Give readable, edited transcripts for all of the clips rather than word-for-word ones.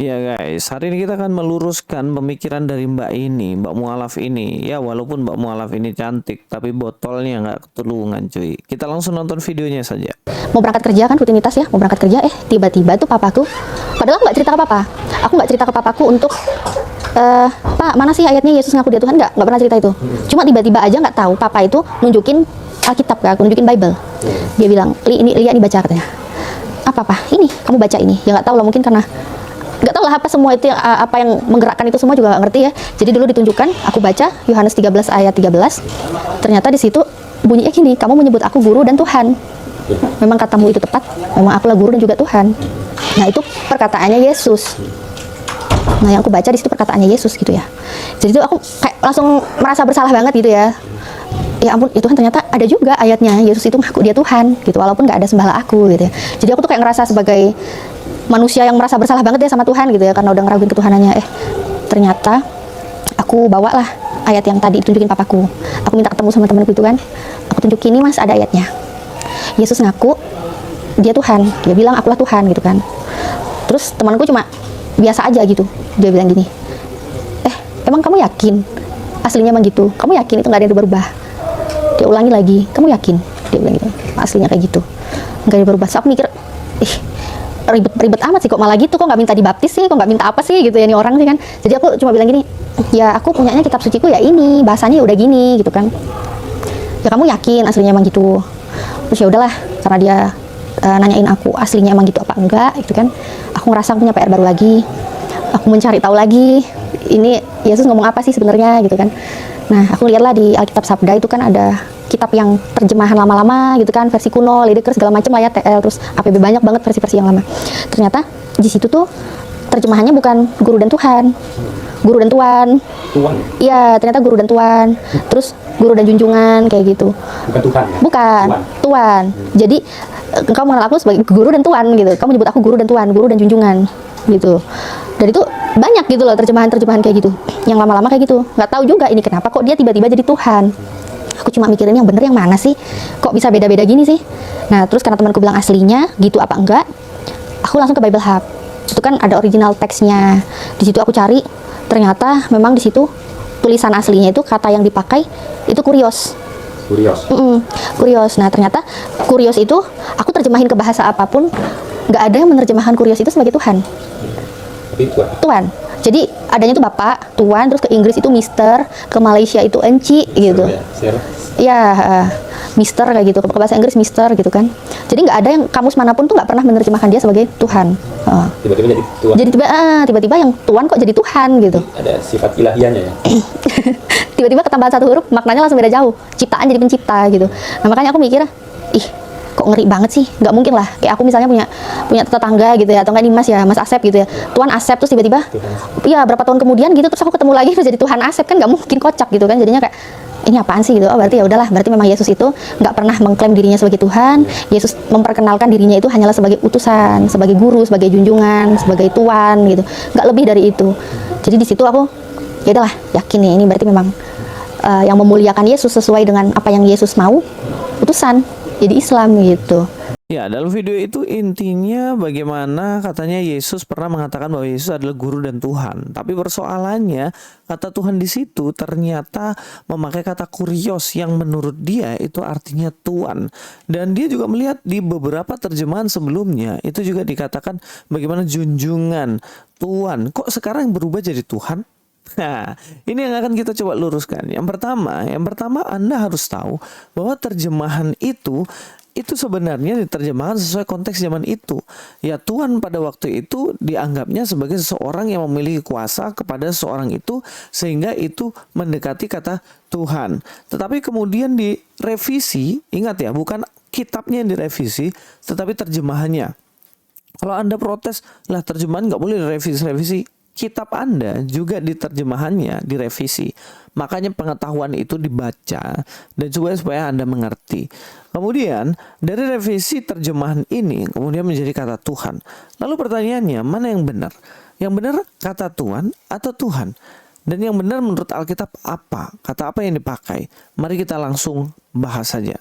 Ya guys, hari ini kita akan meluruskan pemikiran dari Mbak ini, Mbak Mualaf ini. Ya walaupun Mbak Mualaf ini cantik, tapi botolnya nggak ketulungan cuy. Kita langsung nonton videonya saja. Mau berangkat kerja kan, rutinitas ya, mau berangkat kerja, tiba-tiba tuh papaku, padahal aku nggak cerita ke papa, aku nggak cerita ke papaku untuk Pak, mana sih ayatnya Yesus ngaku dia Tuhan, nggak pernah cerita itu. Cuma tiba-tiba aja nggak tahu, papa itu nunjukin Alkitab ke aku, nunjukin Bible. Dia bilang, ini lihat, ini baca katanya. Apa ini, kamu baca ini. Ya nggak tahu lah, mungkin karena nggak tahu lah apa semua itu, apa yang menggerakkan itu semua juga nggak ngerti ya. Jadi dulu ditunjukkan, aku baca Yohanes 13 ayat 13. Ternyata di situ bunyinya gini, kamu menyebut aku guru dan Tuhan. Memang katamu itu tepat, memang akulah guru dan juga Tuhan. Nah, itu perkataannya Yesus. Nah, yang aku baca di situ perkataannya Yesus gitu ya. Jadi itu aku kayak langsung merasa bersalah banget gitu ya. Ya ampun, ya Tuhan, ternyata ada juga ayatnya Yesus itu ngaku dia Tuhan gitu, walaupun nggak ada sembahlah aku gitu ya. Jadi aku tuh kayak ngerasa sebagai manusia yang merasa bersalah banget ya sama Tuhan gitu ya, karena udah ngeraguin ketuhanannya. Ternyata aku bawalah ayat yang tadi ditunjukin papaku. Aku minta ketemu sama temanku itu kan. Aku tunjukin, ini Mas, ada ayatnya. Yesus ngaku dia Tuhan, dia bilang akulah Tuhan gitu kan. Terus temanku cuma biasa aja gitu, dia bilang gini, emang kamu yakin aslinya emang gitu? Kamu yakin itu nggak ada yang berubah? Dia ulangi lagi, kamu yakin? Dia bilang gitu, aslinya kayak gitu, nggak ada yang berubah. So aku mikir, ribet amat sih, kok malah gitu, kok nggak minta dibaptis sih, kok nggak minta apa sih gitu ya, ini orang sih kan. Jadi aku cuma bilang gini, ya aku punyanya kitab suciku ya ini, bahasanya ya udah gini gitu kan. Ya kamu yakin aslinya emang gitu? Terus ya udahlah, karena dia nanyain aku aslinya emang gitu apa enggak gitu kan, aku ngerasa aku punya PR baru lagi. Aku mencari tahu lagi, ini Yesus ngomong apa sih sebenarnya gitu kan. Nah, aku lihatlah di Alkitab Sabda itu kan ada kitab yang terjemahan lama-lama gitu kan, versi kuno, Lyriker segala macam lah ya, TL, terus APB, banyak banget versi-versi yang lama. Ternyata di situ tuh terjemahannya bukan guru dan Tuhan, guru dan Tuan. Tuan? Iya, ternyata guru dan Tuan. Terus guru dan junjungan kayak gitu. Bukan Tuhan ya? Bukan, Tuan. Jadi engkau mengenal aku sebagai guru dan Tuan gitu. Kamu menyebut aku guru dan Tuan, guru dan junjungan gitu. Dan itu banyak gitu loh terjemahan-terjemahan kayak gitu. Yang lama-lama kayak gitu. Nggak tahu juga ini kenapa kok dia tiba-tiba jadi Tuhan. Aku cuma mikirin yang bener yang mana sih? Kok bisa beda-beda gini sih? Nah, terus karena temanku bilang aslinya gitu apa enggak, aku langsung ke Bible Hub. Itu kan ada original teksnya. Di situ aku cari, ternyata memang di situ tulisan aslinya itu kata yang dipakai itu kurios. Kurios? Kurios. Nah, ternyata kurios itu aku terjemahin ke bahasa apapun, nggak ada yang menerjemahkan kurios itu sebagai Tuhan. Tapi Tuan? Tuan. Jadi adanya itu Bapak, Tuan, terus ke Inggris itu Mister, ke Malaysia itu Enci gitu. Sir? Ya, Mister kayak gitu. Ke bahasa Inggris Mister gitu kan. Jadi nggak ada yang kamus manapun tuh nggak pernah menerjemahkan dia sebagai Tuhan. Tiba-tiba jadi Tuan? Jadi tiba-tiba yang Tuan kok jadi Tuhan gitu. Ada sifat ilahiyahnya ya? Tiba-tiba ketambahan satu huruf, maknanya langsung beda jauh. Ciptaan jadi pencipta gitu. Nah, makanya aku mikir, kok ngeri banget sih, nggak mungkin lah. Kayak aku misalnya punya tetangga gitu ya, atau nggak nih Mas ya, Mas Asep gitu ya, Tuan Asep, terus tiba-tiba iya berapa tahun kemudian gitu, terus aku ketemu lagi terus jadi Tuhan Asep, kan nggak mungkin, kocak gitu kan. Jadinya kayak ini apaan sih gitu. Oh, berarti ya udahlah, berarti memang Yesus itu nggak pernah mengklaim dirinya sebagai Tuhan. Yesus memperkenalkan dirinya itu hanyalah sebagai utusan, sebagai guru, sebagai junjungan, sebagai Tuan gitu, nggak lebih dari itu. Jadi di situ aku ya udahlah, yakin nih ini berarti memang yang memuliakan Yesus sesuai dengan apa yang Yesus mau, utusan jadi Islam gitu. Ya, dalam video itu intinya bagaimana katanya Yesus pernah mengatakan bahwa Yesus adalah guru dan Tuhan. Tapi persoalannya kata Tuhan di situ ternyata memakai kata kurios yang menurut dia itu artinya Tuan. Dan dia juga melihat di beberapa terjemahan sebelumnya itu juga dikatakan bagaimana junjungan, Tuan. Kok sekarang berubah jadi Tuhan? Nah, ini yang akan kita coba luruskan. Yang pertama Anda harus tahu bahwa terjemahan itu sebenarnya diterjemahkan sesuai konteks zaman itu. Ya, Tuhan pada waktu itu dianggapnya sebagai seseorang yang memiliki kuasa kepada seseorang itu, sehingga itu mendekati kata Tuhan. Tetapi kemudian direvisi, ingat ya, bukan kitabnya yang direvisi, tetapi terjemahannya. Kalau Anda protes, lah terjemahan nggak boleh direvisi. Kitab Anda juga di terjemahannya direvisi. Makanya pengetahuan itu dibaca dan juga supaya Anda mengerti. Kemudian dari revisi terjemahan ini kemudian menjadi kata Tuhan. Lalu pertanyaannya, mana yang benar? Yang benar kata Tuhan atau Tuhan? Dan yang benar menurut Alkitab apa? Kata apa yang dipakai? Mari kita langsung bahas saja.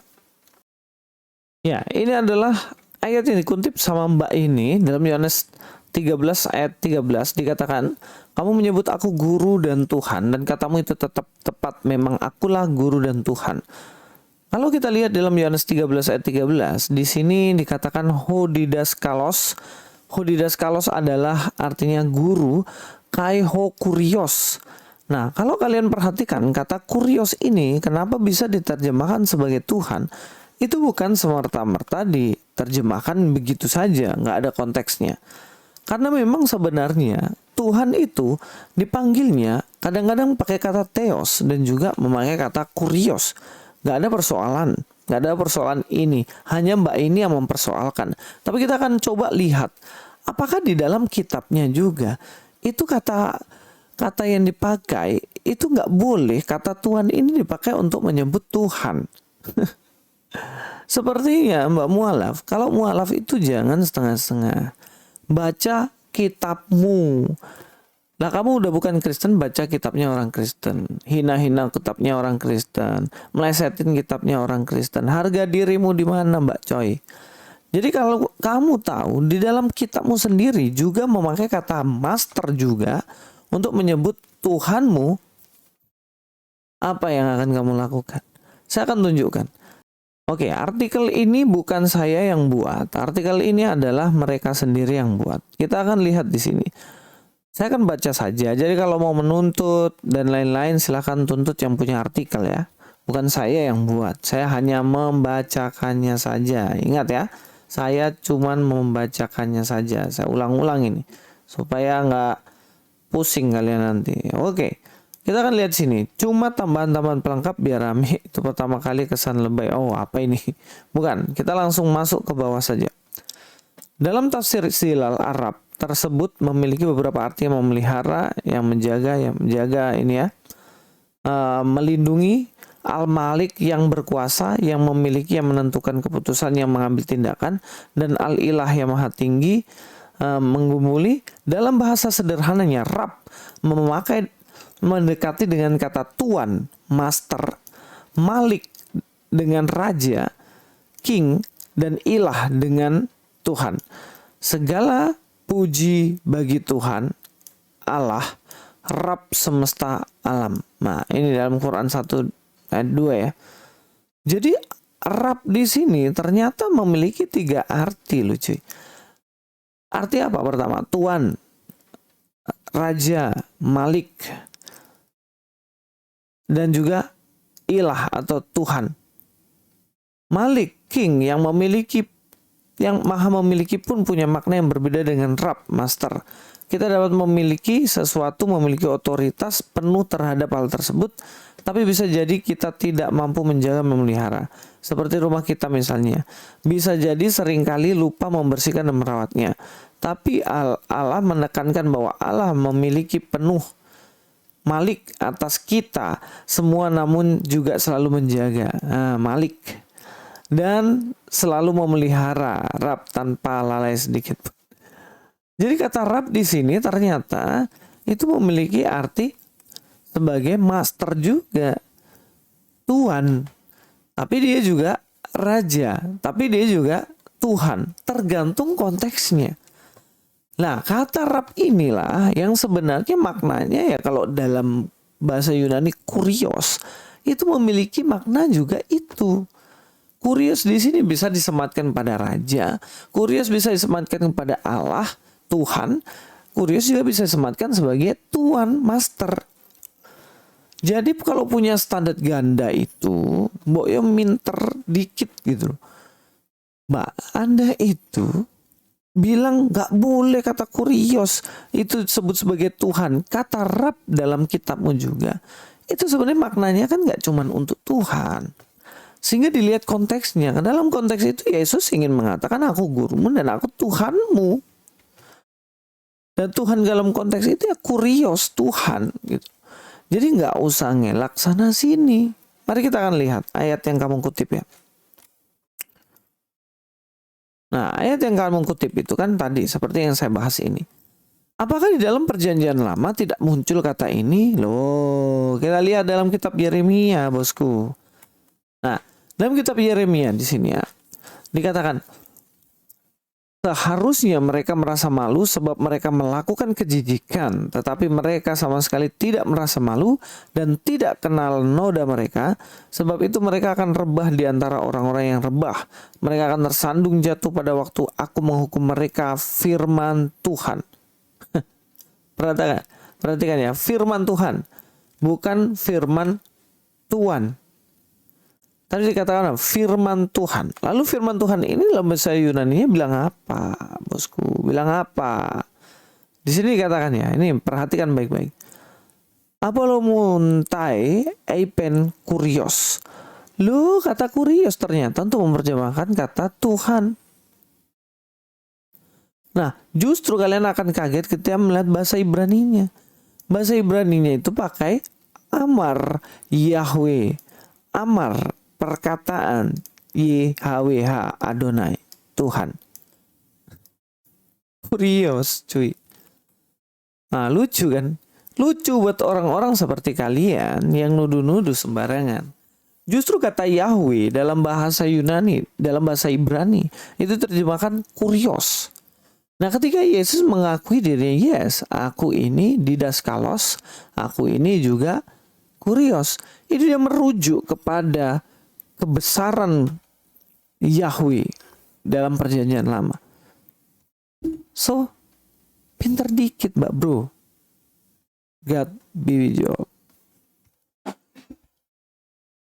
Ya, ini adalah ayat yang dikutip sama Mbak ini dalam Yohanes 13 ayat 13 dikatakan, kamu menyebut aku guru dan Tuhan, dan katamu itu tetap tepat, memang akulah guru dan Tuhan. Kalau kita lihat dalam Yohanes 13 ayat 13, di sini dikatakan hodidaskalos. Hodidaskalos adalah artinya guru, kai ho kurios. Nah, kalau kalian perhatikan kata kurios ini kenapa bisa diterjemahkan sebagai Tuhan? Itu bukan semerta-merta diterjemahkan begitu saja, nggak ada konteksnya. Karena memang sebenarnya Tuhan itu dipanggilnya kadang-kadang pakai kata theos dan juga memakai kata kurios. Nggak ada persoalan, nggak ada persoalan ini. Hanya Mbak ini yang mempersoalkan. Tapi kita akan coba lihat, apakah di dalam kitabnya juga itu kata yang dipakai itu nggak boleh kata Tuhan ini dipakai untuk menyebut Tuhan. Sepertinya Mbak Mualaf, kalau mualaf itu jangan setengah-setengah. Baca kitabmu. Lah kamu udah bukan Kristen, baca kitabnya orang Kristen. Hina-hina kitabnya orang Kristen. Melesetin kitabnya orang Kristen. Harga dirimu di mana, Mbak Coy? Jadi kalau kamu tahu di dalam kitabmu sendiri juga memakai kata master juga untuk menyebut Tuhanmu, apa yang akan kamu lakukan? Saya akan tunjukkan. Oke, artikel ini bukan saya yang buat. Artikel ini adalah mereka sendiri yang buat. Kita akan lihat di sini. Saya akan baca saja. Jadi kalau mau menuntut dan lain-lain silahkan tuntut yang punya artikel ya. Bukan saya yang buat. Saya hanya membacakannya saja. Ingat ya, saya cuman membacakannya saja. Saya ulang-ulang ini supaya nggak pusing kalian nanti. Oke. Kita akan lihat sini, cuma tambahan-tambahan pelengkap biar rame. Itu pertama kali kesan lebay. Oh, apa ini? Bukan, kita langsung masuk ke bawah saja. Dalam tafsir Zilal Arab tersebut memiliki beberapa arti yang memelihara, yang menjaga ini ya. Melindungi, Al-Malik yang berkuasa, yang memiliki, yang menentukan keputusan, yang mengambil tindakan, dan Al-Ilah yang maha tinggi, menggumuli. Dalam bahasa sederhananya, Rab mendekati dengan kata tuan, master, malik dengan raja, king, dan ilah dengan Tuhan. Segala puji bagi Tuhan, Allah, Rab semesta alam. Nah, ini dalam Quran 1 ayat 2 ya. Jadi Rab di sini ternyata memiliki 3 arti loh cuy. Arti apa? Pertama, tuan, raja, malik, dan juga ilah atau Tuhan. Malik, king, yang maha memiliki pun punya makna yang berbeda dengan Rab, master. Kita dapat memiliki sesuatu, memiliki otoritas penuh terhadap hal tersebut, tapi bisa jadi kita tidak mampu menjaga, memelihara. Seperti rumah kita misalnya. Bisa jadi seringkali lupa membersihkan dan merawatnya. Tapi Allah menekankan bahwa Allah memiliki penuh Malik atas kita semua, namun juga selalu menjaga. Malik dan selalu memelihara, Rab tanpa lalai sedikit pun. Jadi kata Rab di sini ternyata itu memiliki arti sebagai master juga, tuan. Tapi dia juga raja, tapi dia juga Tuhan, tergantung konteksnya. Nah, kata Rab inilah yang sebenarnya maknanya ya kalau dalam bahasa Yunani kurios itu memiliki makna juga itu. Kurios di sini bisa disematkan pada raja, kurios bisa disematkan kepada Allah, Tuhan, kurios juga bisa disematkan sebagai tuan, master. Jadi kalau punya standar ganda itu, mbok yo minter dikit gitu. Mbak, Anda itu bilang nggak boleh kata kurios itu disebut sebagai Tuhan. Kata Rab dalam kitabmu juga itu sebenarnya maknanya kan nggak cuman untuk Tuhan. Sehingga dilihat konteksnya. Dalam konteks itu Yesus ingin mengatakan aku gurumu dan aku Tuhanmu. Dan Tuhan dalam konteks itu ya kurios, Tuhan gitu. Jadi nggak usah ngelak sana sini. Mari kita akan lihat ayat yang kamu kutip ya. Nah, ayat yang kamu kutip itu kan tadi seperti yang saya bahas ini. Apakah di dalam perjanjian lama tidak muncul kata ini? Loh, kita lihat dalam kitab Yeremia, bosku. Nah, dalam kitab Yeremia di sini ya, dikatakan Seharusnya mereka merasa malu sebab mereka melakukan kejijikan, tetapi mereka sama sekali tidak merasa malu dan tidak kenal noda mereka, sebab itu mereka akan rebah di antara orang-orang yang rebah. Mereka akan tersandung jatuh pada waktu aku menghukum mereka, firman Tuhan. Perhatikan ya, firman Tuhan, bukan firman Tuhan. Tadi dikatakan firman Tuhan. Lalu firman Tuhan ini dalam bahasa Yunani bilang apa, bosku? Bilang apa? Di sini dikatakan ya, ini perhatikan baik-baik. Apolomuntai eipen kurios. Lu kata kurios ternyata untuk memperjemahkan kata Tuhan. Nah, justru kalian akan kaget ketika melihat bahasa Ibraninya. Bahasa Ibraninya itu pakai amar Yahweh. Amar, perkataan YHWH Adonai, Tuhan. Kurios, cuy. Nah, lucu kan? Lucu buat orang-orang seperti kalian yang nuduh-nuduh sembarangan. Justru kata Yahweh dalam bahasa Yunani, dalam bahasa Ibrani, itu terjemahkan kurios. Nah, ketika Yesus mengakui dirinya, yes, aku ini didaskalos, aku ini juga kurios. Itu dia merujuk kepada kebesaran Yahweh dalam perjanjian lama. So, pinter dikit, Mbak Bro. God be with you.